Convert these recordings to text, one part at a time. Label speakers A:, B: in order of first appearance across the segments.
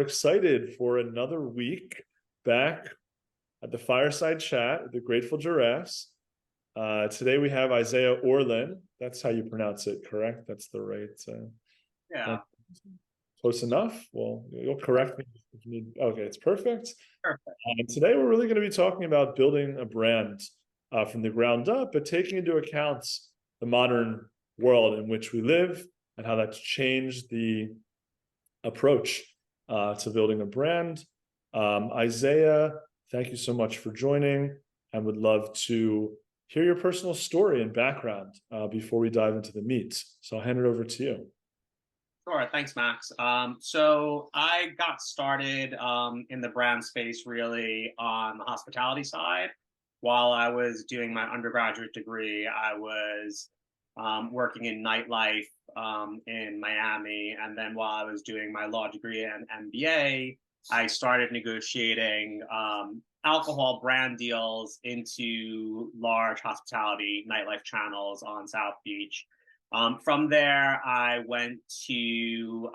A: Excited for another week back at the Fireside Chat with the Grateful Giraffes. Today we have Isaiah Orlen. That's how you pronounce it, correct? That's the right.
B: Yeah,
A: Close enough. Well, you'll correct me if you need. Okay, it's perfect.
B: perfect.
A: And today we're really going to be talking about building a brand from the ground up, but taking into account the modern world in which we live and how that's changed the approach to building a brand. Isaiah, thank you so much for joining, and would love to hear your personal story and background before we dive into the meat. So I'll hand it over to you.
B: Sure, thanks, Max. So I got started in the brand space really on the hospitality side. While I was doing my undergraduate degree, I was working in nightlife in Miami. And then while I was doing my law degree and MBA, I started negotiating alcohol brand deals into large hospitality nightlife channels on South Beach. From there, I went to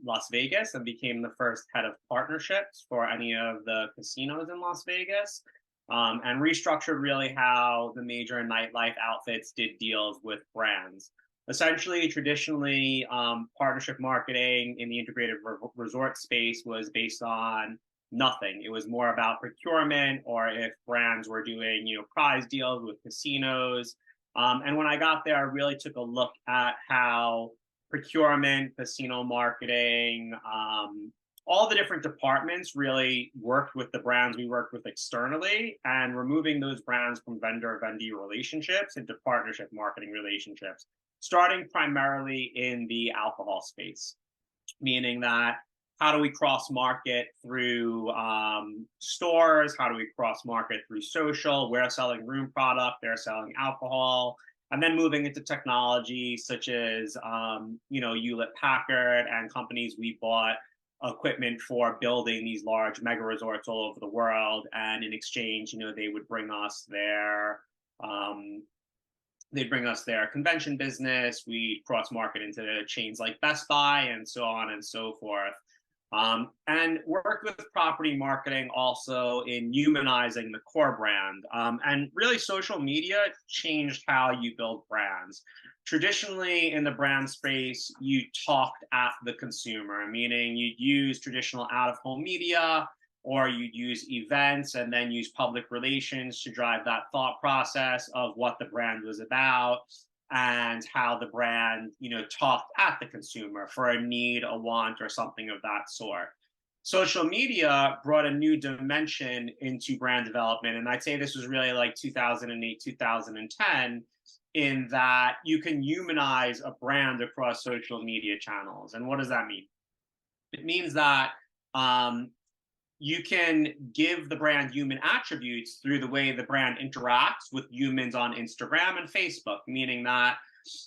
B: Las Vegas and became the first head of partnerships for any of the casinos in Las Vegas, and restructured really how the major nightlife outfits did deals with brands. Essentially, traditionally, partnership marketing in the integrated resort space was based on nothing. It was more about procurement, or if brands were doing, prize deals with casinos. And when I got there, I really took a look at how procurement, casino marketing, all the different departments really worked with the brands we worked with externally, and removing those brands from vendor-vendee relationships into partnership marketing relationships, starting primarily in the alcohol space, meaning that how do we cross market through stores? How do we cross market through social? We're selling room product, they're selling alcohol. And then moving into technology such as, Hewlett Packard and companies we bought equipment for building these large mega resorts all over the world. And in exchange, they would bring us their convention business. We cross market into chains like Best Buy and so on and so forth. And worked with property marketing also in humanizing the core brand. And really, social media changed how you build brands. Traditionally, in the brand space, you talked at the consumer, meaning you'd use traditional out-of-home media, or you'd use events and then use public relations to drive that thought process of what the brand was about and how the brand, talked at the consumer for a need, a want, or something of that sort. Social media brought a new dimension into brand development. And I'd say this was really like 2008, 2010, in that you can humanize a brand across social media channels. And what does that mean? It means that you can give the brand human attributes through the way the brand interacts with humans on Instagram and Facebook, meaning that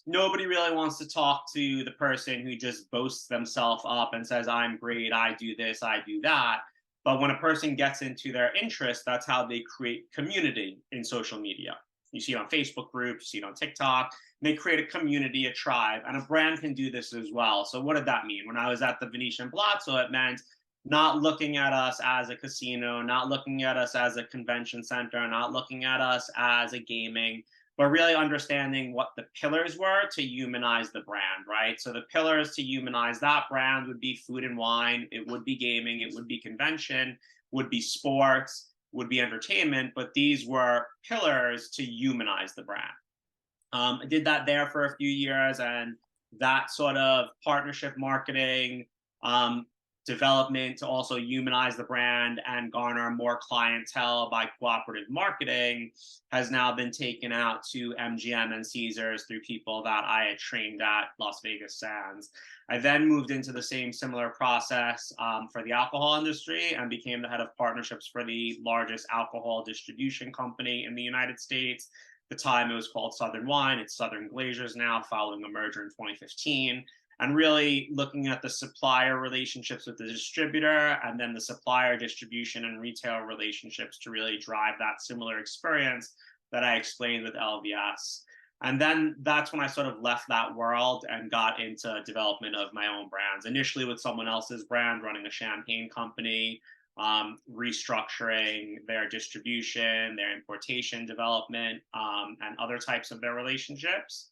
B: nobody really wants to talk to the person who just boasts themselves up and says, I'm great, I do this, I do that. But when a person gets into their interest, that's how they create community in social media. You see it on Facebook groups, you see it on TikTok. They create a community, a tribe, and a brand can do this as well. So what did that mean? When I was at the Venetian Palazzo, it meant not looking at us as a casino, not looking at us as a convention center, not looking at us as a gaming, but really understanding what the pillars were to humanize the brand, right? So the pillars to humanize that brand would be food and wine, it would be gaming, it would be convention, would be sports, would be entertainment, but these were pillars to humanize the brand. I did that there for a few years, and that sort of partnership marketing, development to also humanize the brand and garner more clientele by cooperative marketing has now been taken out to MGM and Caesars through people that I had trained at Las Vegas Sands. I then moved into the same similar process for the alcohol industry and became the head of partnerships for the largest alcohol distribution company in the United States. At the time, it was called Southern Wine. It's Southern Glazers now, following a merger in 2015. And really looking at the supplier relationships with the distributor, and then the supplier distribution and retail relationships to really drive that similar experience that I explained with LVS. And then that's when I sort of left that world and got into development of my own brands, initially with someone else's brand, running a champagne company, restructuring their distribution, their importation development, and other types of their relationships.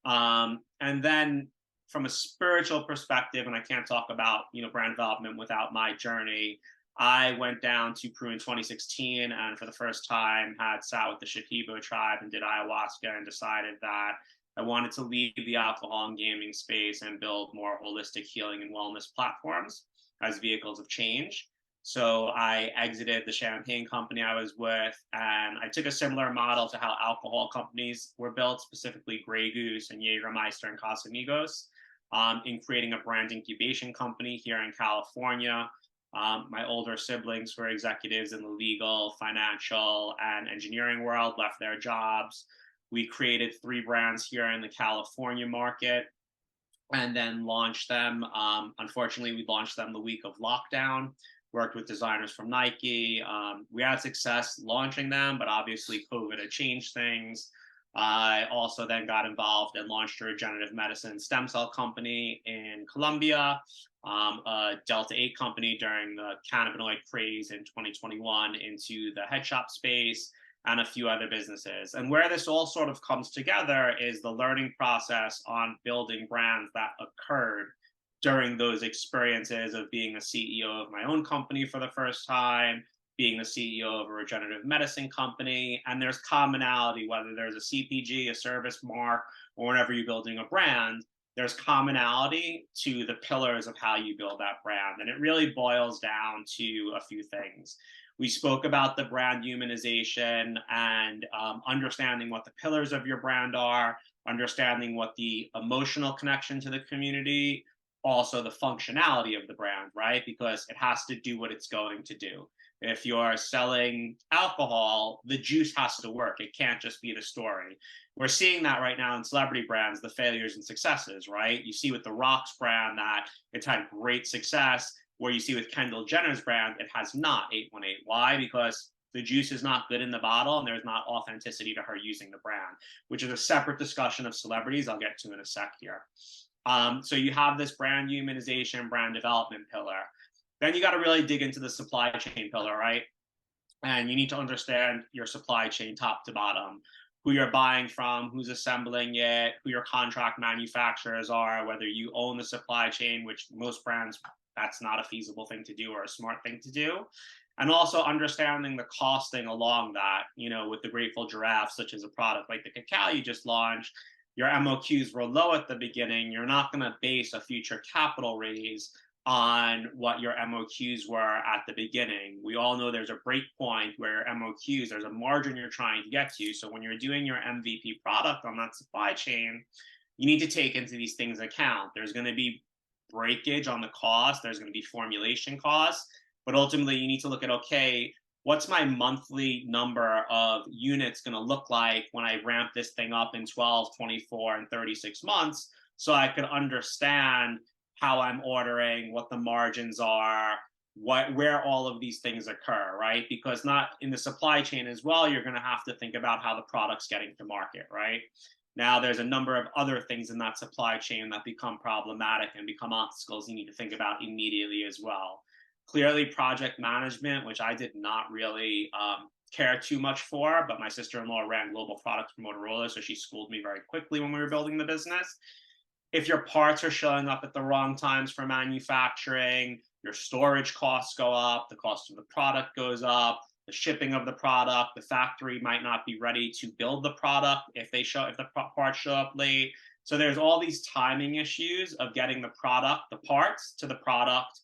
B: And then from a spiritual perspective, and I can't talk about, brand development without my journey, I went down to Peru in 2016 and for the first time had sat with the Shipibo tribe and did ayahuasca and decided that I wanted to leave the alcohol and gaming space and build more holistic healing and wellness platforms as vehicles of change. So I exited the champagne company I was with, and I took a similar model to how alcohol companies were built, specifically Grey Goose and Jägermeister and Casamigos, in creating a brand incubation company here in California. My older siblings were executives in the legal, financial, and engineering world, left their jobs. We created 3 brands here in the California market and then launched them. Unfortunately, we launched them the week of lockdown, worked with designers from Nike. We had success launching them, but obviously COVID had changed things. I also then got involved and launched a regenerative medicine stem cell company in Colombia, a Delta 8 company during the cannabinoid craze in 2021 into the head shop space, and a few other businesses. And where this all sort of comes together is the learning process on building brands that occurred during those experiences of being a CEO of my own company for the first time, being the CEO of a regenerative medicine company. And there's commonality, whether there's a CPG, a service mark, or whenever you're building a brand, there's commonality to the pillars of how you build that brand. And it really boils down to a few things. We spoke about the brand humanization and understanding what the pillars of your brand are, understanding what the emotional connection to the community, also the functionality of the brand, right? Because it has to do what it's going to do. If you're selling alcohol, the juice has to work. It can't just be the story. We're seeing that right now in celebrity brands, the failures and successes, right? You see with the Rock's brand that it's had great success, where you see with Kendall Jenner's brand, it has not 818. Why? Because the juice is not good in the bottle and there's not authenticity to her using the brand, which is a separate discussion of celebrities I'll get to in a sec here. So you have this brand humanization, brand development pillar. Then you got to really dig into the supply chain pillar, right? And you need to understand your supply chain top to bottom, who you're buying from, who's assembling it, who your contract manufacturers are, whether you own the supply chain, which most brands, that's not a feasible thing to do or a smart thing to do. And also understanding the costing along that, with the Grateful Giraffe, such as a product like the cacao you just launched, your MOQs were low at the beginning. You're not going to base a future capital raise on what your MOQs were at the beginning. We all know there's a break point where your MOQs, there's a margin you're trying to get to. So when you're doing your MVP product on that supply chain, you need to take into these things account. There's going to be breakage on the cost. There's going to be formulation costs. But ultimately, you need to look at, okay, what's my monthly number of units going to look like when I ramp this thing up in 12, 24, and 36 months, so I could understand how I'm ordering, what the margins are, where all of these things occur, right? Because not in the supply chain as well, you're going to have to think about how the product's getting to market, right? Now, there's a number of other things in that supply chain that become problematic and become obstacles you need to think about immediately as well. Clearly, project management, which I did not really care too much for, but my sister-in-law ran global products for Motorola, so she schooled me very quickly when we were building the business. If your parts are showing up at the wrong times for manufacturing, your storage costs go up, the cost of the product goes up, the shipping of the product, the factory might not be ready to build the product if the parts show up late. So there's all these timing issues of getting the product, the parts to the product,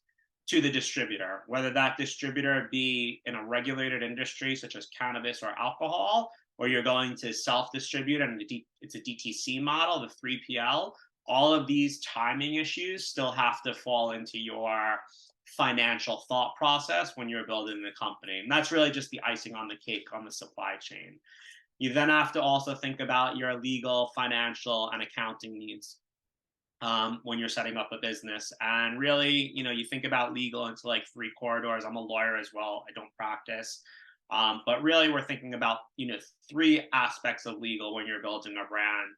B: to the distributor, whether that distributor be in a regulated industry such as cannabis or alcohol, or you're going to self-distribute and it's a DTC model, the 3PL. All of these timing issues still have to fall into your financial thought process when you're building the company. And that's really just the icing on the cake on the supply chain. You then have to also think about your legal, financial, and accounting needs when you're setting up a business. And really, you think about legal into like 3 corridors. I'm a lawyer as well. I don't practice. But really, we're thinking about, three aspects of legal when you're building a brand.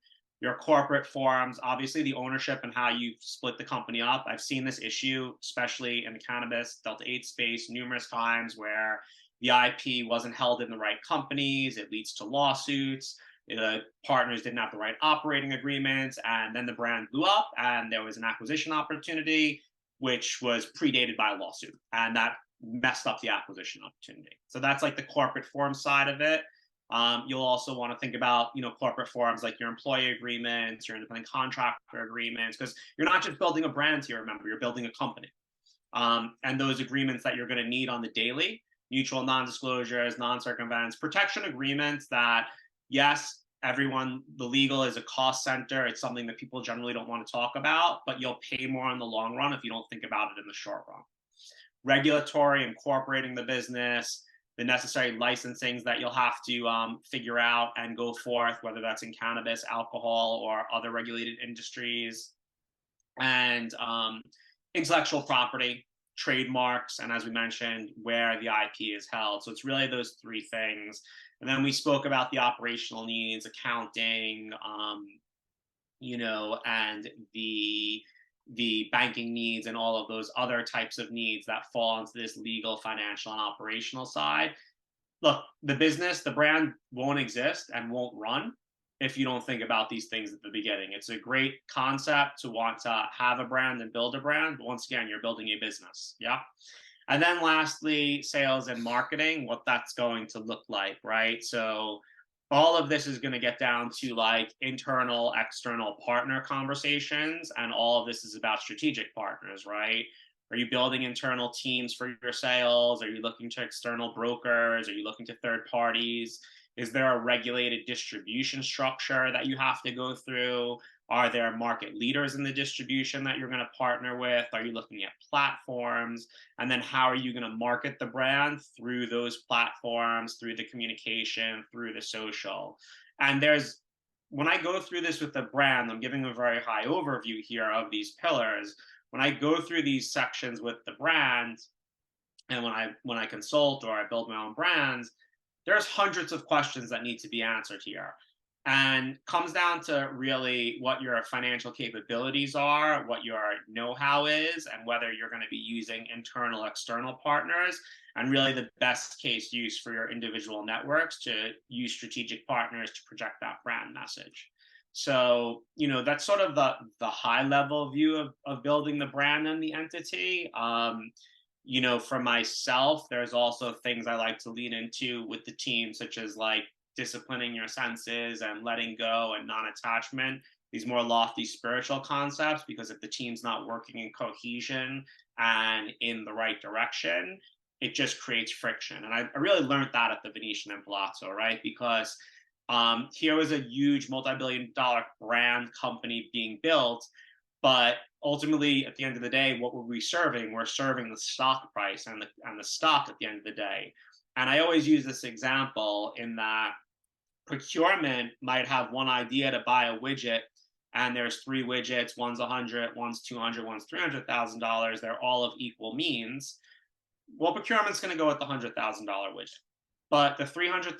B: Your corporate forms, obviously the ownership and how you split the company up. I've seen this issue, especially in the cannabis Delta 8 space, numerous times where the IP wasn't held in the right companies. It leads to lawsuits. The partners didn't have the right operating agreements, and then the brand blew up and there was an acquisition opportunity, which was predated by a lawsuit. And that messed up the acquisition opportunity. So that's like the corporate form side of it. You'll also want to think about, corporate forms like your employee agreements, your independent contractor agreements, because you're not just building a brand here, remember, you're building a company. And those agreements that you're going to need on the daily, mutual non-disclosures, non-circumvents, protection agreements that, yes, everyone, the legal is a cost center. It's something that people generally don't want to talk about, but you'll pay more in the long run if you don't think about it in the short run. Regulatory, incorporating the business, the necessary licensings that you'll have to figure out and go forth, whether that's in cannabis, alcohol, or other regulated industries, and intellectual property, trademarks, and as we mentioned, where the IP is held. So it's really those three things. And then we spoke about the operational needs, accounting, and the banking needs and all of those other types of needs that fall into this legal, financial, and operational side. Look, the brand won't exist and won't run if you don't think about these things at the beginning. It's a great concept to want to have a brand and build a brand, but once again, you're building a business. Yeah. And then lastly, sales and marketing, what that's going to look like, right? So all of this is going to get down to like internal, external partner conversations. And all of this is about strategic partners, right? Are you building internal teams for your sales? Are you looking to external brokers? Are you looking to third parties? Is there a regulated distribution structure that you have to go through? Are there market leaders in the distribution that you're going to partner with? Are you looking at platforms? And then how are you going to market the brand through those platforms, through the communication, through the social? And when I go through this with the brand, I'm giving a very high overview here of these pillars. When I go through these sections with the brand, and when I consult or I build my own brands, there's hundreds of questions that need to be answered here, and comes down to really what your financial capabilities are, what your know-how is, and whether you're going to be using internal, external partners, and really the best case use for your individual networks to use strategic partners to project that brand message. So, that's sort of the high level view of building the brand and the entity. For myself, there's also things I like to lean into with the team, such as like disciplining your senses and letting go and non-attachment, these more lofty spiritual concepts, because if the team's not working in cohesion and in the right direction, it just creates friction. And I really learned that at the Venetian and Palazzo, right? Because here was a huge multi-billion-dollar brand company being built, but ultimately, at the end of the day, what were we serving? We're serving the stock price and the stock at the end of the day. And I always use this example in that procurement might have one idea to buy a widget, and there's three widgets. One's 100, one's 200, one's $300,000. They're all of equal means. Well, procurement's going to go with the $100,000 widget. But the $300,000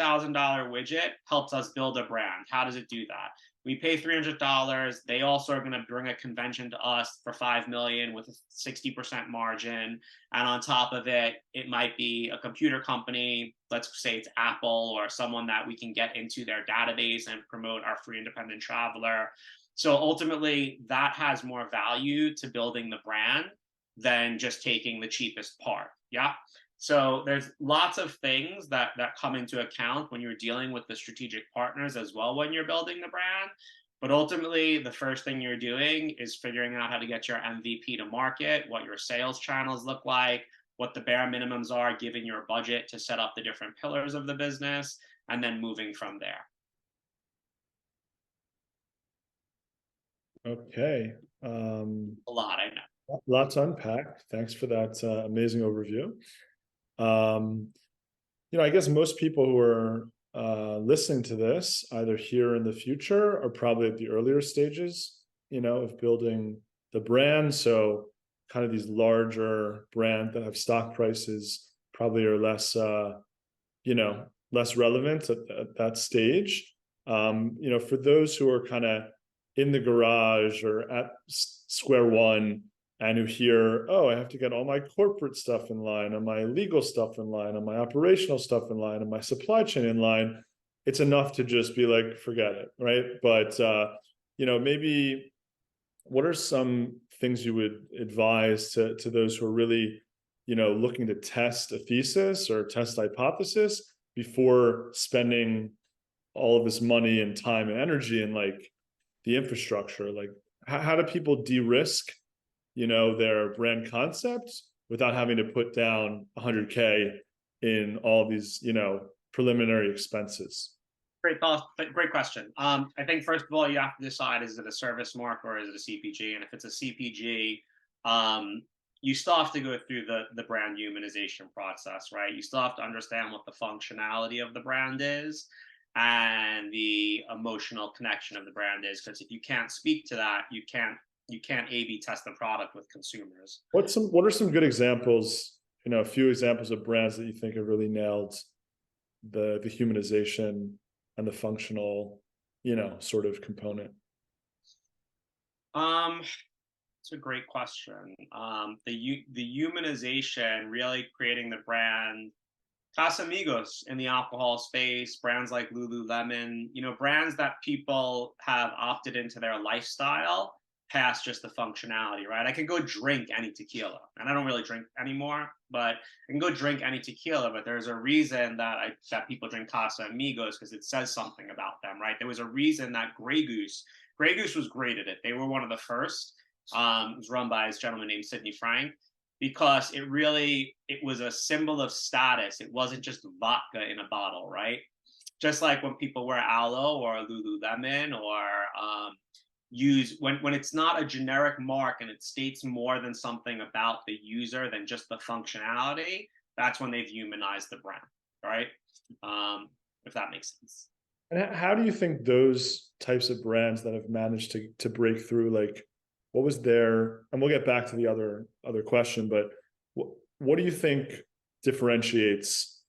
B: widget helps us build a brand. How does it do that? We pay $300. They also are going to bring a convention to us for $5 million with a 60% margin. And on top of it, it might be a computer company. Let's say it's Apple or someone that we can get into their database and promote our free independent traveler. So ultimately, that has more value to building the brand than just taking the cheapest part. Yeah. So there's lots of things that come into account when you're dealing with the strategic partners as well when you're building the brand. But ultimately, the first thing you're doing is figuring out how to get your MVP to market, what your sales channels look like, what the bare minimums are, given your budget to set up the different pillars of the business, and then moving from there.
A: Okay.
B: A lot, I know.
A: Lots to unpack. Thanks for that amazing overview. I guess most people who are listening to this, either here in the future or probably at the earlier stages, of building the brand. So kind of these larger brands that have stock prices probably are less less relevant at that stage. For those who are kind of in the garage or at square one and who hear, oh, I have to get all my corporate stuff in line, and my legal stuff in line, and my operational stuff in line, and my supply chain in line, it's enough to just be like, forget it, right? But maybe what are some things you would advise to those who are really, looking to test a thesis or test hypothesis before spending all of this money and time and energy in like the infrastructure? Like, how do people de-risk, their brand concepts without having to put down 100K in all these, preliminary expenses?
B: Great thought. Great question. I think first of all, you have to decide, is it a service mark or is it a CPG? And if it's a CPG, you still have to go through the brand humanization process, right? You still have to understand what the functionality of the brand is and the emotional connection of the brand is. Because if you can't speak to that, you can't A/B test the product with consumers.
A: What are some good examples, a few examples of brands that you think have really nailed the humanization and the functional, sort of component?
B: It's a great question. The humanization, really creating the brand Casamigos in the alcohol space, brands like Lululemon, brands that people have opted into their lifestyle past just the functionality, right? I can go drink any tequila, and I don't really drink anymore, but I can go drink any tequila. But there's a reason that people drink Casamigos, because it says something about them, right? There was a reason that Grey Goose was great at it. They were one of the first. It was run by this gentleman named Sidney Frank, because it was a symbol of status. It wasn't just vodka in a bottle, right? Just like when people wear aloe or Lululemon or when it's not a generic mark and it states more than something about the user than just the functionality, that's when they've humanized the brand, right? If that makes sense.
A: And how do you think those types of brands that have managed to break through, like, what was their, and we'll get back to the other question, but what do you think differentiates,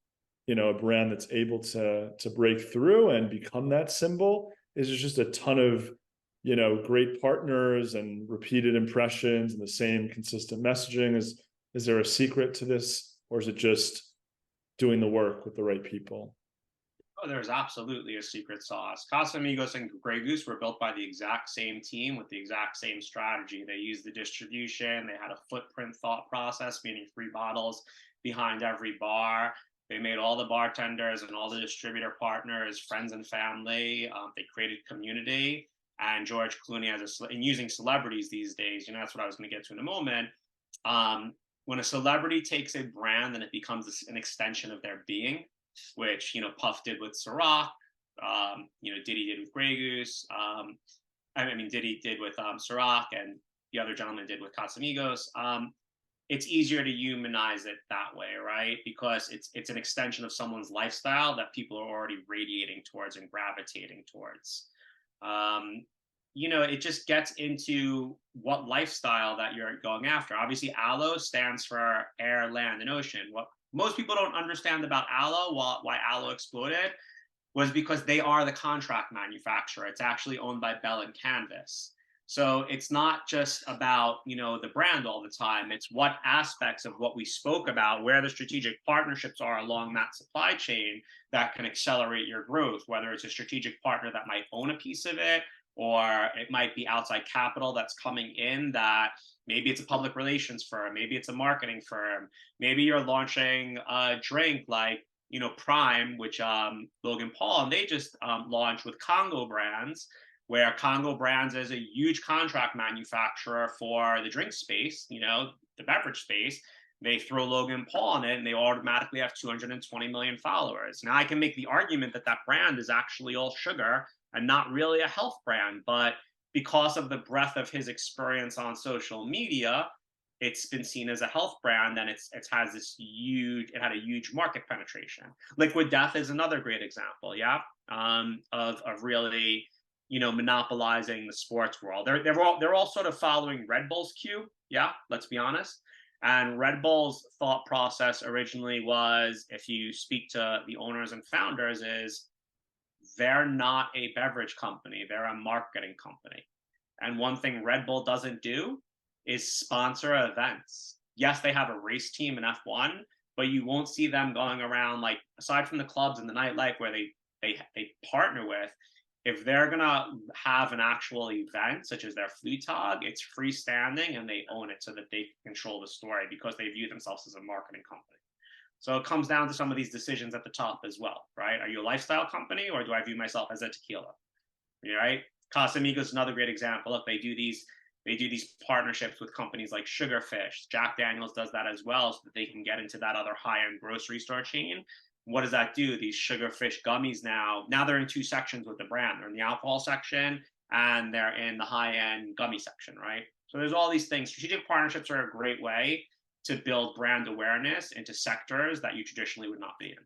A: a brand that's able to break through and become that symbol? Is it just a ton of, great partners and repeated impressions and the same consistent messaging? Is there a secret to this, or is it just doing the work with the right people?
B: Oh, there's absolutely a secret sauce. Casamigos and Grey Goose were built by the exact same team with the exact same strategy. They used the distribution. They had a footprint thought process, meaning 3 bottles behind every bar. They made all the bartenders and all the distributor partners friends and family. They created community. And George Clooney and using celebrities these days, that's what I was going to get to in a moment. When a celebrity takes a brand and it becomes an extension of their being, which Puff did with Ciroc, Diddy did with Grey Goose. Diddy did with Ciroc, and the other gentleman did with Casamigos. It's easier to humanize it that way, right? Because it's an extension of someone's lifestyle that people are already radiating towards and gravitating towards. It just gets into what lifestyle that you're going after. Obviously, aloe stands for air, land, and ocean. What most people don't understand about aloe, why aloe exploded, was because they are the contract manufacturer. It's actually owned by Bell and Canvas. So it's not just about, the brand all the time. It's what aspects of what we spoke about, where the strategic partnerships are along that supply chain that can accelerate your growth, whether it's a strategic partner that might own a piece of it, or it might be outside capital that's coming in, that maybe it's a public relations firm, maybe it's a marketing firm, maybe you're launching a drink like, Prime, which Logan Paul, and they just launched with Congo Brands, where Congo Brands is a huge contract manufacturer for the drink space, the beverage space. They throw Logan Paul in it and they automatically have 220 million followers. Now I can make the argument that brand is actually all sugar and not really a health brand, but because of the breadth of his experience on social media, it's been seen as a health brand, and it had a huge market penetration. Liquid Death is another great example, of really, monopolizing the sports world. They're all sort of following Red Bull's cue, let's be honest. And Red Bull's thought process originally was, if you speak to the owners and founders, is they're not a beverage company, they're a marketing company. And one thing Red Bull doesn't do is sponsor events. Yes, they have a race team in F1, but you won't see them going around, like, aside from the clubs and the nightlife where they partner with, if they're gonna have an actual event such as their Fleetag, it's freestanding and they own it so that they can control the story because they view themselves as a marketing company. So it comes down to some of these decisions at the top as well, right? Are you a lifestyle company or do I view myself as a tequila? Right? Casamigos is another great example. Look, they do these partnerships with companies like Sugarfish. Jack Daniels does that as well, so that they can get into that other high-end grocery store chain. What does that do? These Sugarfish gummies now they're in two sections with the brand. They're in the alcohol section and they're in the high-end gummy section, right? So there's all these things. Strategic partnerships are a great way to build brand awareness into sectors that you traditionally would not be in.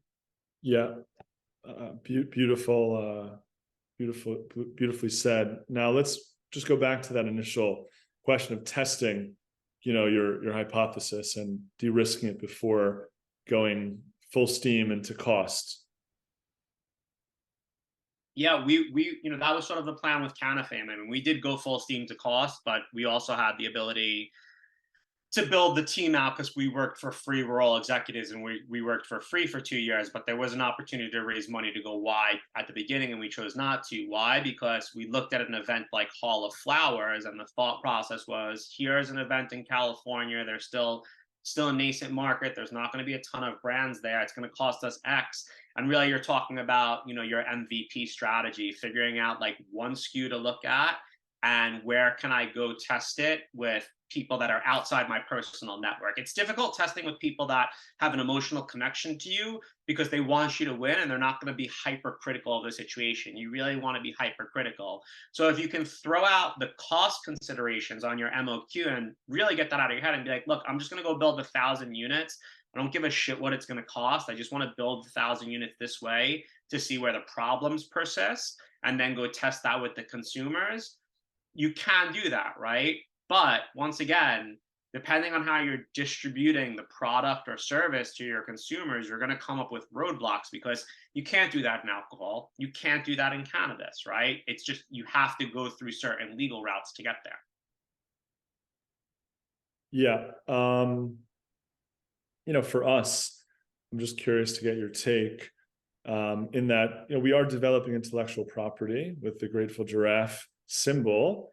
A: Yeah, beautiful, beautifully said. Now let's just go back to that initial question of testing, your hypothesis and de-risking it before going full steam into cost.
B: Yeah, we that was sort of the plan with Canafame. I mean, we did go full steam to cost, but we also had the ability to build the team out because we worked for free. We're all executives and we worked for free for 2 years, but there was an opportunity to raise money to go wide at the beginning and we chose not to. Why? Because we looked at an event like Hall of Flowers and the thought process was, here's an event in California. There's still a nascent market. There's not going to be a ton of brands there. It's going to cost us X. And really you're talking about, your MVP strategy, figuring out like one SKU to look at and where can I go test it with people that are outside my personal network. It's difficult testing with people that have an emotional connection to you because they want you to win and they're not going to be hypercritical of the situation. You really want to be hypercritical. So if you can throw out the cost considerations on your MOQ and really get that out of your head and be like, look, I'm just going to go build 1,000 units. I don't give a shit what it's going to cost. I just want to build 1,000 units this way to see where the problems persist and then go test that with the consumers. You can do that, right? But once again, depending on how you're distributing the product or service to your consumers, you're going to come up with roadblocks because you can't do that in alcohol. You can't do that in cannabis, right? It's just you have to go through certain legal routes to get there.
A: Yeah. For us, I'm just curious to get your take in that, we are developing intellectual property with the Grateful Giraffe symbol.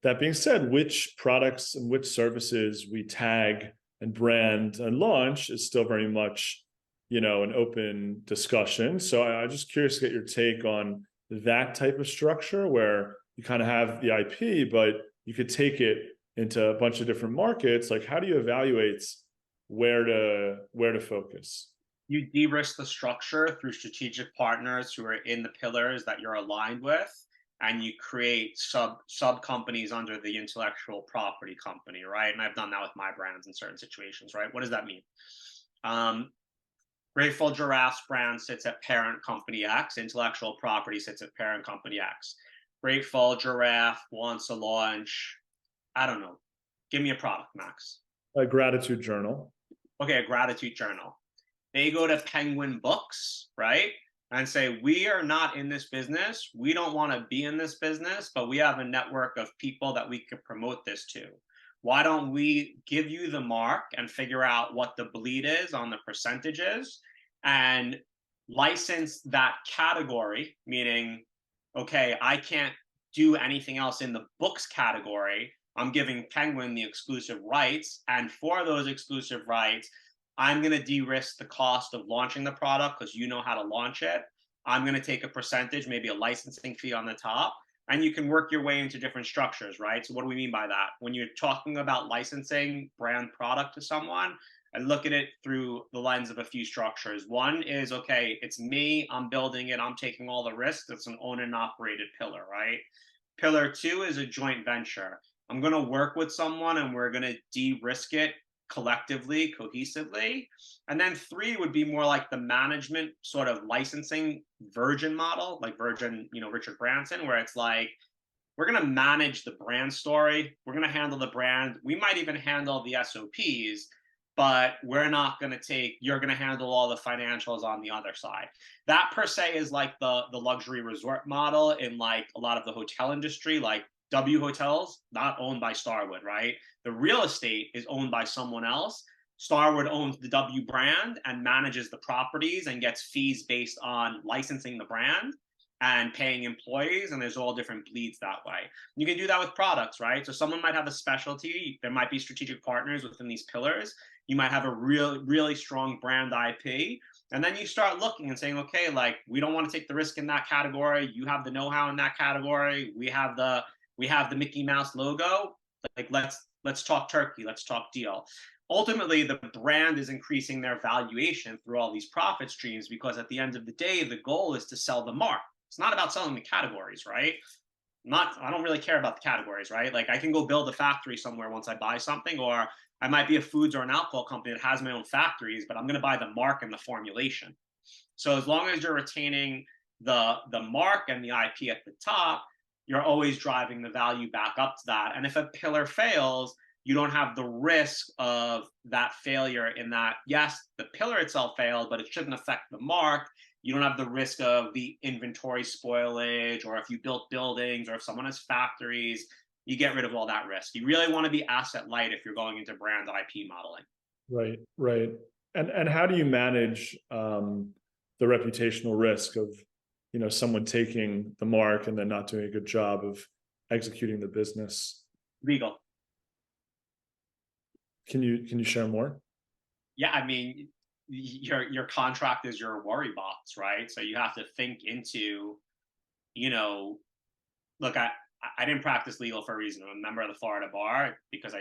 A: That being said, which products and which services we tag and brand and launch is still very much, an open discussion. So I'm just curious to get your take on that type of structure where you kind of have the IP, but you could take it into a bunch of different markets. Like, how do you evaluate where to focus?
B: You de-risk the structure through strategic partners who are in the pillars that you're aligned with. And you create sub companies under the intellectual property company, right? And I've done that with my brands in certain situations, right? What does that mean? Grateful Giraffe's brand sits at parent company X, intellectual property sits at parent company X. Grateful Giraffe wants to launch, I don't know, give me a product, Max.
A: A gratitude journal.
B: Okay, a gratitude journal. They go to Penguin Books, right? And say, we are not in this business. We don't want to be in this business, but we have a network of people that we could promote this to. Why don't we give you the mark and figure out what the bleed is on the percentages and license that category, meaning, okay, I can't do anything else in the books category. I'm giving Penguin the exclusive rights. And for those exclusive rights, I'm going to de-risk the cost of launching the product because you know how to launch it. I'm going to take a percentage, maybe a licensing fee on the top, and you can work your way into different structures, right? So what do we mean by that? When you're talking about licensing brand product to someone, I look at it through the lens of a few structures. One is, okay, it's me, I'm building it, I'm taking all the risks. It's an owned and operated pillar, right? Pillar two is a joint venture. I'm going to work with someone and we're going to de-risk it collectively, cohesively. And then three would be more like the management sort of licensing Virgin model, like Virgin, Richard Branson, where it's like, we're going to manage the brand story. We're going to handle the brand. We might even handle the SOPs, but we're not going to you're going to handle all the financials on the other side. That per se is like the luxury resort model in like a lot of the hotel industry, like W Hotels, not owned by Starwood, right? The real estate is owned by someone else. Starwood owns the W brand and manages the properties and gets fees based on licensing the brand and paying employees, and there's all different bleeds that way. You can do that with products, right? So someone might have a specialty. There might be strategic partners within these pillars. You might have a really strong brand IP. And then you start looking and saying, okay, like we don't want to take the risk in that category. You have the know-how in that category. We have the Mickey Mouse logo. Like let's talk turkey. Let's talk deal. Ultimately, the brand is increasing their valuation through all these profit streams because at the end of the day, the goal is to sell the mark. It's not about selling the categories, right? I don't really care about the categories, right? Like I can go build a factory somewhere once I buy something, or I might be a foods or an alcohol company that has my own factories, but I'm going to buy the mark and the formulation. So as long as you're retaining the mark and the IP at the top, you're always driving the value back up to that. And if a pillar fails, you don't have the risk of that failure in that, yes, the pillar itself failed, but it shouldn't affect the mark. You don't have the risk of the inventory spoilage, or if you built buildings, or if someone has factories, you get rid of all that risk. You really want to be asset light if you're going into brand IP modeling.
A: Right, right. And how do you manage the reputational risk of, you know, someone taking the mark and then not doing a good job of executing the business?
B: Legal.
A: Can you share more?
B: Yeah, I mean, your contract is your worry box, right? So you have to think into, you know, look, I didn't practice legal for a reason. I'm a member of the Florida bar because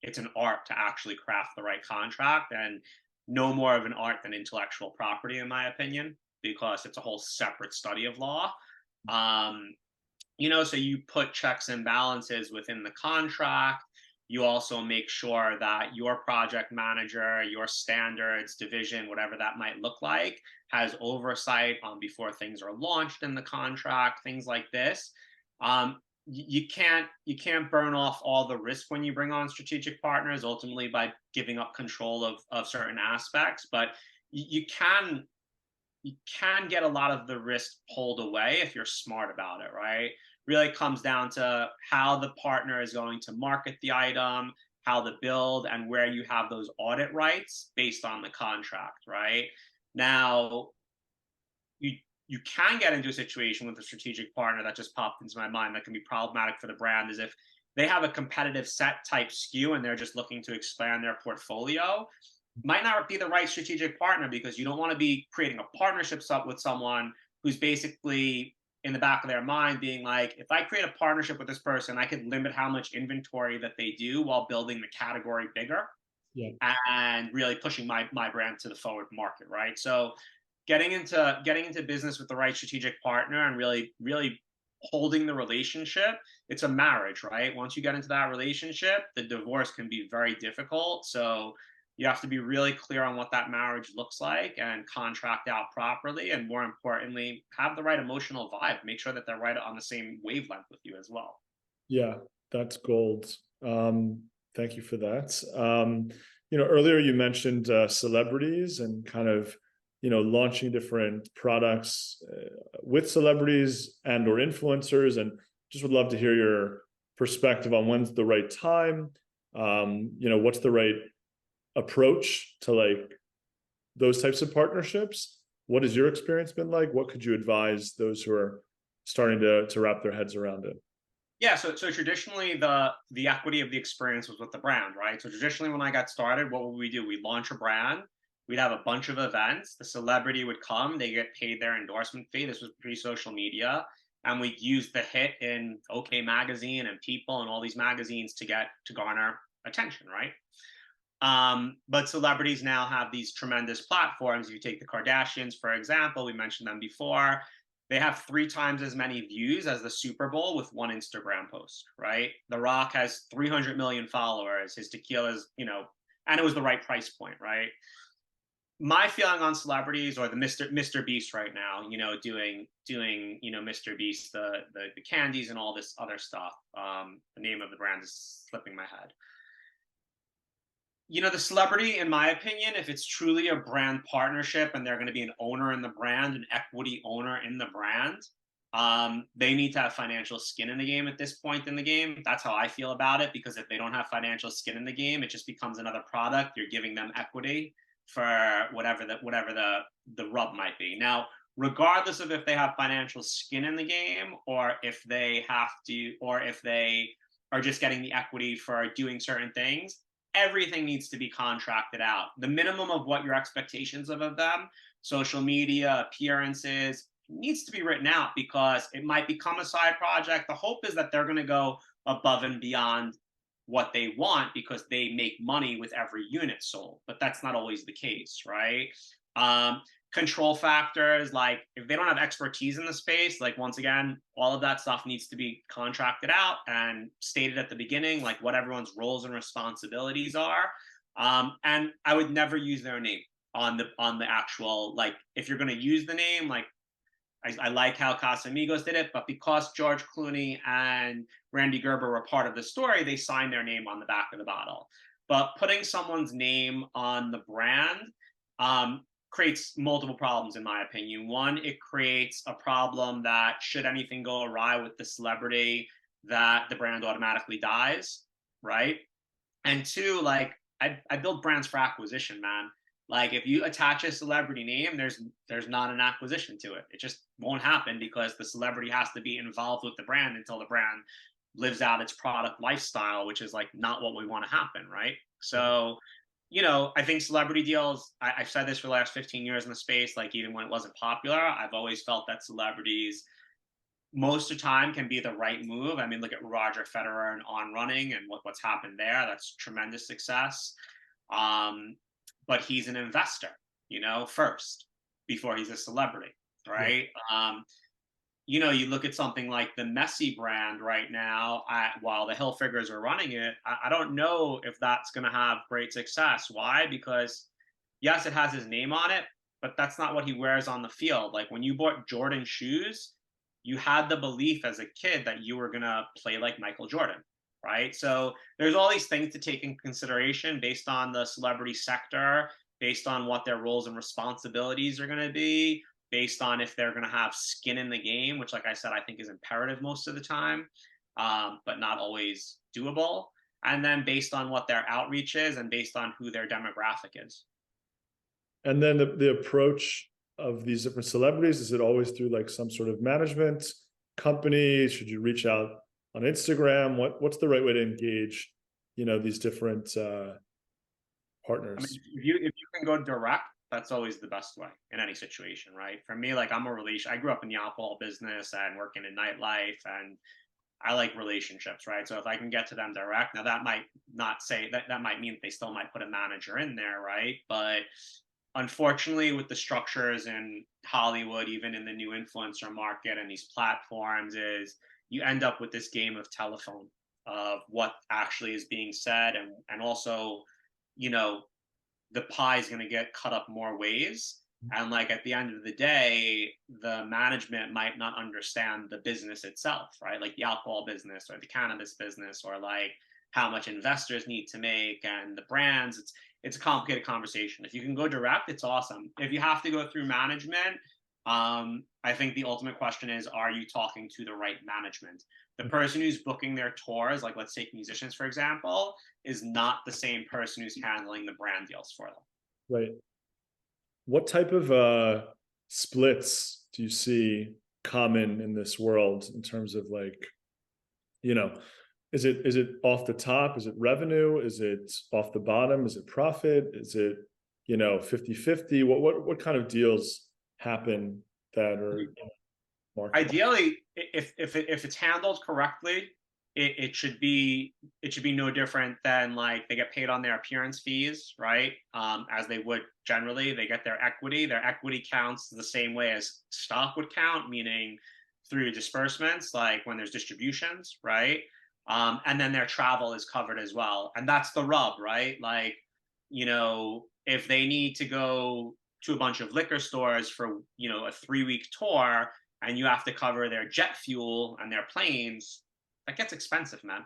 B: it's an art to actually craft the right contract, and no more of an art than intellectual property, in my opinion, because it's a whole separate study of law. You know, so you put checks and balances within the contract. You also make sure that your project manager, your standards division, whatever that might look like, has oversight on before things are launched in the contract, things like this. You can't burn off all the risk when you bring on strategic partners, ultimately by giving up control of certain aspects, but you can get a lot of the risk pulled away if you're smart about it, right? Really comes down to how the partner is going to market the item, how the build, and where you have those audit rights based on the contract, right? Now, you can get into a situation with a strategic partner that just popped into my mind that can be problematic for the brand, is if they have a competitive set type SKU and they're just looking to expand their portfolio. Might not be the right strategic partner, because you don't want to be creating a partnership with someone who's basically in the back of their mind being like, if I create a partnership with this person, I could limit how much inventory that they do while building the category bigger. Yeah. And really pushing my brand to the forward market, right? So getting into business with the right strategic partner and really holding the relationship, it's a marriage, right? Once you get into that relationship, the divorce can be very difficult. So you have to be really clear on what that marriage looks like and contract out properly. And more importantly, have the right emotional vibe. Make sure that they're right on the same wavelength with you as well.
A: Yeah, that's gold. Thank you for that. You know, earlier you mentioned celebrities and kind of, you know, launching different products with celebrities and or influencers, and just would love to hear your perspective on when's the right time. You know, what's the right approach to like those types of partnerships? What has your experience been like? What could you advise those who are starting to wrap their heads around it?
B: Yeah, so traditionally the equity of the experience was with the brand, right? So traditionally when I got started, what would we do? We'd launch a brand, we'd have a bunch of events, the celebrity would come, they get paid their endorsement fee. This was pre-social media, and we'd use the hit in OK Magazine and People and all these magazines to garner attention, right? But celebrities now have these tremendous platforms. If you take the Kardashians, for example, we mentioned them before. They have 3 times as many views as the Super Bowl with one Instagram post, right? The Rock has 300 million followers. His tequila's, you know, and it was the right price point, right? my feeling on celebrities, or the Mr. Beast right now, doing Mr. Beast, the candies and all this other stuff. The name of the brand is slipping my head. The celebrity, in my opinion, if it's truly a brand partnership and they're going to be an owner in the brand, an equity owner in the brand, they need to have financial skin in the game at this point in the game. That's how I feel about it, because if they don't have financial skin in the game, it just becomes another product. You're giving them equity for whatever the rub might be. Now, regardless of if they have financial skin in the game, or if they have to, or if they are just getting the equity for doing certain things, everything needs to be contracted out. The minimum of what your expectations of them, social media, appearances, needs to be written out, because it might become a side project. The hope is that they're going to go above and beyond what they want, because they make money with every unit sold, but that's not always the case, right? Control factors, like if they don't have expertise in the space, like once again, all of that stuff needs to be contracted out and stated at the beginning, like what everyone's roles and responsibilities are. And I would never use their name on the actual, like, if you're going to use the name, like, I like how Casamigos did it, but because George Clooney and Randy Gerber were part of the story, they signed their name on the back of the bottle. But putting someone's name on the brand creates multiple problems, in my opinion. One, it creates a problem that should anything go awry with the celebrity, that the brand automatically dies, right? And two, like, I build brands for acquisition, man. Like, if you attach a celebrity name, there's not an acquisition to it. It just won't happen, because the celebrity has to be involved with the brand until the brand lives out its product lifestyle, which is like not what we want to happen, right? So, I think celebrity deals, I've said this for the last 15 years in the space, like even when it wasn't popular, I've always felt that celebrities most of the time can be the right move. I mean, look at Roger Federer and On Running and what's happened there. That's tremendous success. But he's an investor, first, before he's a celebrity, right? Yeah. You look at something like the Messi brand right now, while the Hilfigers are running it, I don't know if that's going to have great success. Why? Because, yes, it has his name on it, but that's not what he wears on the field. Like, when you bought Jordan shoes, you had the belief as a kid that you were going to play like Michael Jordan, right? So there's all these things to take in consideration based on the celebrity sector, based on what their roles and responsibilities are going to be, based on if they're going to have skin in the game, which, like I said, I think is imperative most of the time, but not always doable. And then based on what their outreach is, and based on who their demographic is.
A: And then the approach of these different celebrities, is it always through like some sort of management company? Should you reach out on Instagram? What's the right way to engage, these different partners?
B: I mean, if you can go direct, that's always the best way in any situation, right? For me, like, I grew up in the alcohol business and working in nightlife, and I like relationships, right? So if I can get to them direct, now that might not say that might mean that they still might put a manager in there, right? But unfortunately, with the structures in Hollywood, even in the new influencer market and these platforms, is you end up with this game of telephone of what actually is being said, and also, the pie is going to get cut up more ways. And, like, at the end of the day, the management might not understand the business itself, right? Like the alcohol business or the cannabis business, or like how much investors need to make and the brands. It's a complicated conversation. If you can go direct, it's awesome. If you have to go through management, I think the ultimate question is, are you talking to the right management? The person who's booking their tours, like let's take musicians, for example, is not the same person who's handling the brand deals for them.
A: Right. What type of splits do you see common in this world in terms of, like, is it off the top? Is it revenue? Is it off the bottom? Is it profit? Is it 50-50? What kind of deals happen that are marketable?
B: Ideally, if it's handled correctly, it should be no different than, like, they get paid on their appearance fees, right? As they would generally. They get their equity. Their equity counts the same way as stock would count, meaning through disbursements, like when there's distributions, right? And then their travel is covered as well. And that's the rub, right? Like, if they need to go to a bunch of liquor stores for, a 3-week tour, and you have to cover their jet fuel and their planes, that gets expensive, man.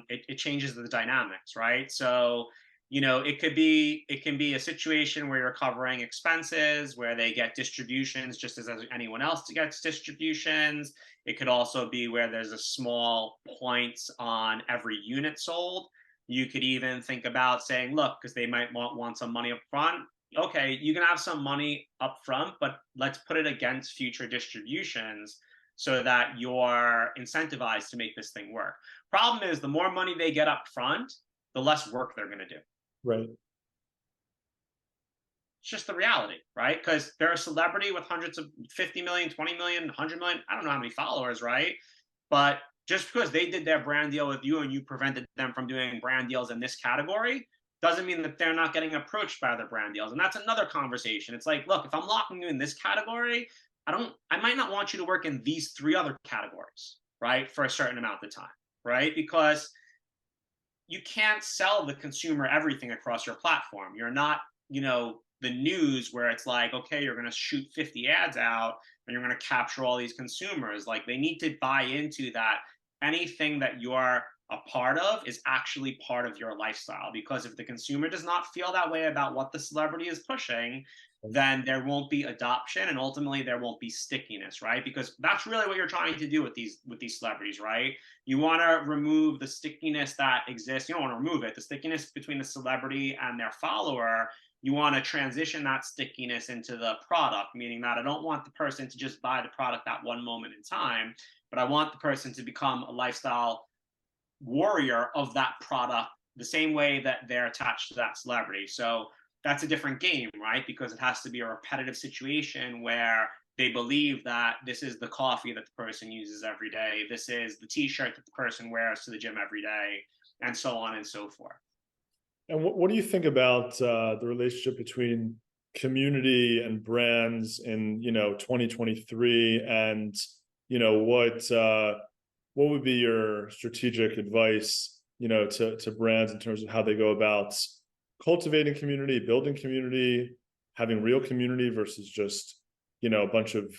B: It changes the dynamics, right? So, it can be a situation where you're covering expenses, where they get distributions just as anyone else gets distributions. It could also be where there's a small points on every unit sold. You could even think about saying, look, because they might want some money up front. Okay, you can have some money up front, but let's put it against future distributions so that you're incentivized to make this thing work. Problem is, the more money they get up front, the less work they're going to do.
A: Right.
B: It's just the reality, right? Because they're a celebrity with hundreds of 50 million, 20 million, 100 million, I don't know how many followers, right? But just because they did their brand deal with you and you prevented them from doing brand deals in this category doesn't mean that they're not getting approached by other brand deals. And that's another conversation. It's like, look, if I'm locking you in this category, I might not want you to work in these 3 other categories, right? For a certain amount of time, right? Because you can't sell the consumer everything across your platform. You're not, the news where it's like, okay, you're going to shoot 50 ads out and you're going to capture all these consumers. Like, they need to buy into that anything that you're a part of is actually part of your lifestyle. Because if the consumer does not feel that way about what the celebrity is pushing, then there won't be adoption, and ultimately there won't be stickiness, right? Because that's really what you're trying to do with these celebrities, right? You want to remove the stickiness that exists. You don't want to remove it, the stickiness between the celebrity and their follower. You want to transition that stickiness into the product, meaning that I don't want the person to just buy the product at one moment in time, but I want the person to become a lifestyle warrior of that product the same way that they're attached to that celebrity. So that's a different game, right? Because it has to be a repetitive situation where they believe that this is the coffee that the person uses every day, this is the t-shirt that the person wears to the gym every day, and so on and so forth.
A: And what do you think about the relationship between community and brands in 2023? And what would be your strategic advice to brands in terms of how they go about cultivating community, building community, having real community versus just a bunch of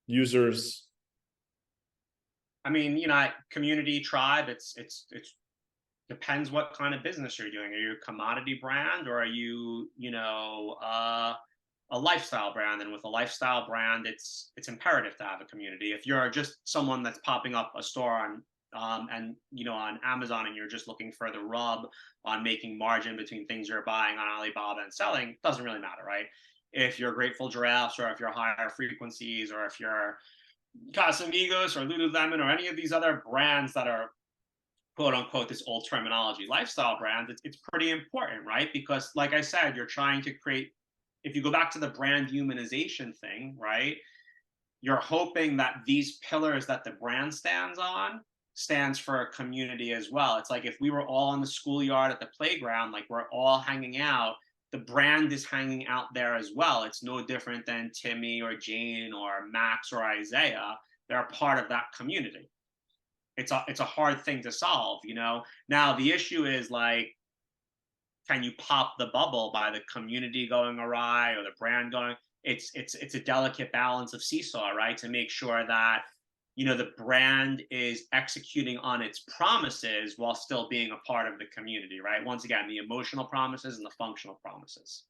A: users?
B: I mean, community, tribe, it's depends what kind of business you're doing. Are you a commodity brand, or are you, a lifestyle brand? And with a lifestyle brand, it's imperative to have a community. If you're just someone that's popping up a store on on Amazon, and you're just looking for the rub on making margin between things you're buying on Alibaba and selling, it doesn't really matter, right? If you're Grateful Giraffes, or if you're Higher Frequencies, or if you're Casamigos or Lululemon, or any of these other brands that are quote unquote this old terminology lifestyle brands, it's pretty important, right? Because like I said, you're trying to create, if you go back to the brand humanization thing, right, you're hoping that these pillars that the brand stands for a community as well. It's like if we were all in the schoolyard at the playground, like we're all hanging out, the brand is hanging out there as well. It's no different than Timmy or Jane or Max or Isaiah. They're a part of that community. It's a hard thing to solve, Now the issue is, like, can you pop the bubble by the community going awry or the brand going? It's a delicate balance of seesaw, right? To make sure that the brand is executing on its promises while still being a part of the community, right? Once again, the emotional promises and the functional promises.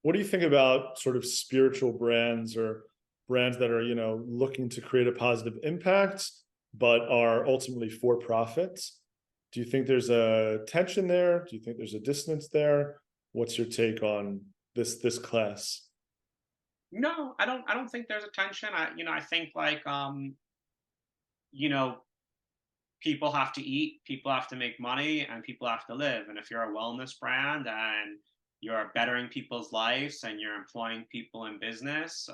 A: What do you think about sort of spiritual brands, or brands that are looking to create a positive impact but are ultimately for profit? Do you think there's a tension there? Do you think there's a dissonance there? What's your take on this class?
B: No, I don't think there's a tension. I think, like, people have to eat, people have to make money, and people have to live. And if you're a wellness brand and you're bettering people's lives and you're employing people in business,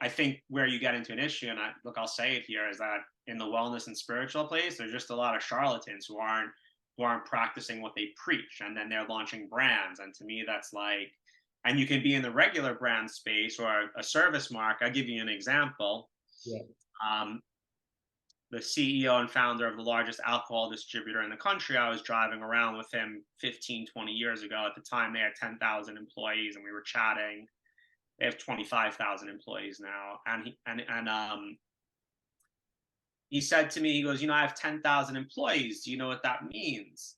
B: I think where you get into an issue, and I'll say it here, is that in the wellness and spiritual place, there's just a lot of charlatans who aren't practicing what they preach, and then they're launching brands. And to me, that's like, and you can be in the regular brand space or a service mark. I'll give you an example.
A: Yeah.
B: the CEO and founder of the largest alcohol distributor in the country. I was driving around with him 15, 20 years ago. At the time, they had 10,000 employees, and we were chatting. They have 25,000 employees now, and he said to me, he goes, I have 10,000 employees. Do you know what that means?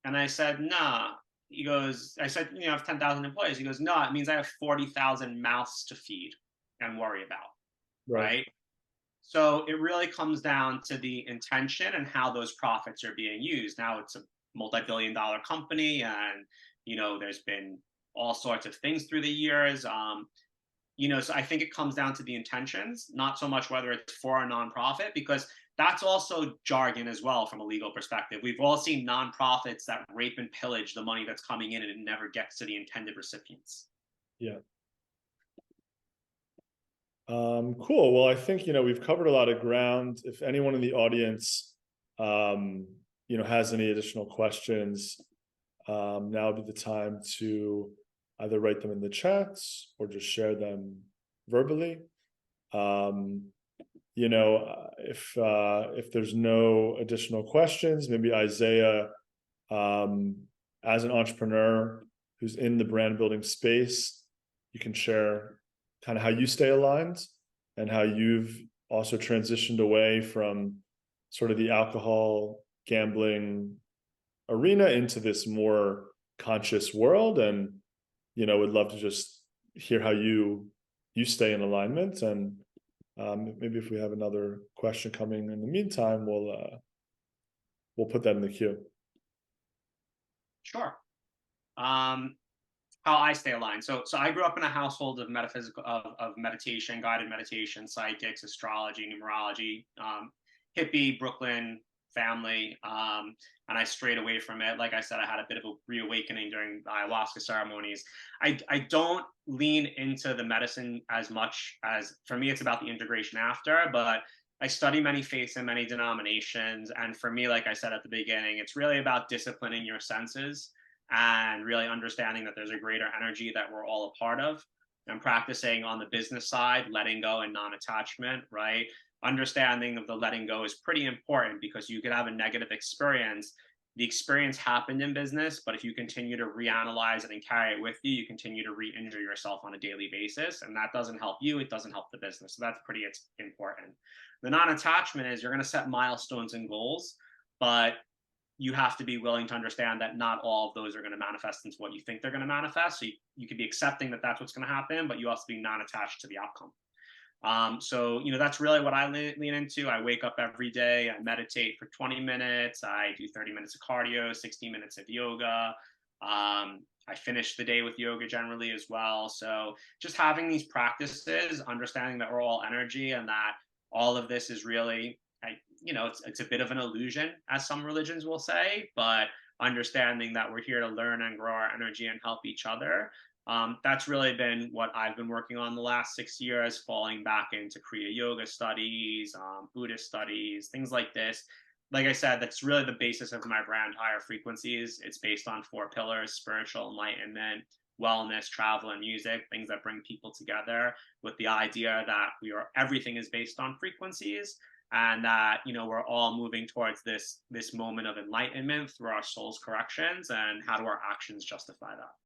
B: And I said, nah. He goes, I said, I have 10,000 employees. He goes, no, it means I have 40,000 mouths to feed and worry about. Right. So it really comes down to the intention and how those profits are being used. Now it's a multi-billion-dollar company, and there's been all sorts of things through the years. So I think it comes down to the intentions, not so much whether it's for a nonprofit, because that's also jargon as well from a legal perspective. We've all seen nonprofits that rape and pillage the money that's coming in, and it never gets to the intended recipients.
A: Yeah. Cool. Well, I think, we've covered a lot of ground. If anyone in the audience, has any additional questions, now would be the time to either write them in the chats or just share them verbally. If there's no additional questions, maybe Isaiah, as an entrepreneur who's in the brand building space, you can share kind of how you stay aligned and how you've also transitioned away from sort of the alcohol gambling arena into this more conscious world. And, would love to just hear how you stay in alignment. And maybe if we have another question coming in the meantime, we'll put that in the queue.
B: Sure. How I stay aligned. So I grew up in a household of meditation, guided meditation, psychics, astrology, numerology, hippie Brooklyn family. And I strayed away from it. Like I said, I had a bit of a reawakening during the ayahuasca ceremonies. I don't lean into the medicine as much as, for me, it's about the integration after, but I study many faiths and many denominations. And for me, like I said at the beginning, it's really about disciplining your senses and really understanding that there's a greater energy that we're all a part of, and practicing on the business side, letting go and non-attachment, right? Understanding of the letting go is pretty important, because you could have a negative experience. The experience happened in business, but if you continue to reanalyze it and carry it with you, you continue to re-injure yourself on a daily basis. And that doesn't help you. It doesn't help the business. So that's pretty important. The non-attachment is you're going to set milestones and goals, but you have to be willing to understand that not all of those are going to manifest into what you think they're going to manifest. So you could be accepting that that's what's going to happen, but you also be non-attached to the outcome. So that's really what I lean into. I wake up every day, I meditate for 20 minutes, I do 30 minutes of cardio, 60 minutes of yoga. I finish the day with yoga generally as well. So just having these practices, understanding that we're all energy, and that all of this is really, it's a bit of an illusion, as some religions will say, but understanding that we're here to learn and grow our energy and help each other. That's really been what I've been working on the last 6 years, falling back into Kriya Yoga studies, Buddhist studies, things like this. Like I said, that's really the basis of my brand, Higher Frequencies. It's based on 4 pillars: spiritual enlightenment, wellness, travel, and music, things that bring people together, with the idea that everything is based on frequencies, and that we're all moving towards this moment of enlightenment through our soul's corrections, and how do our actions justify that?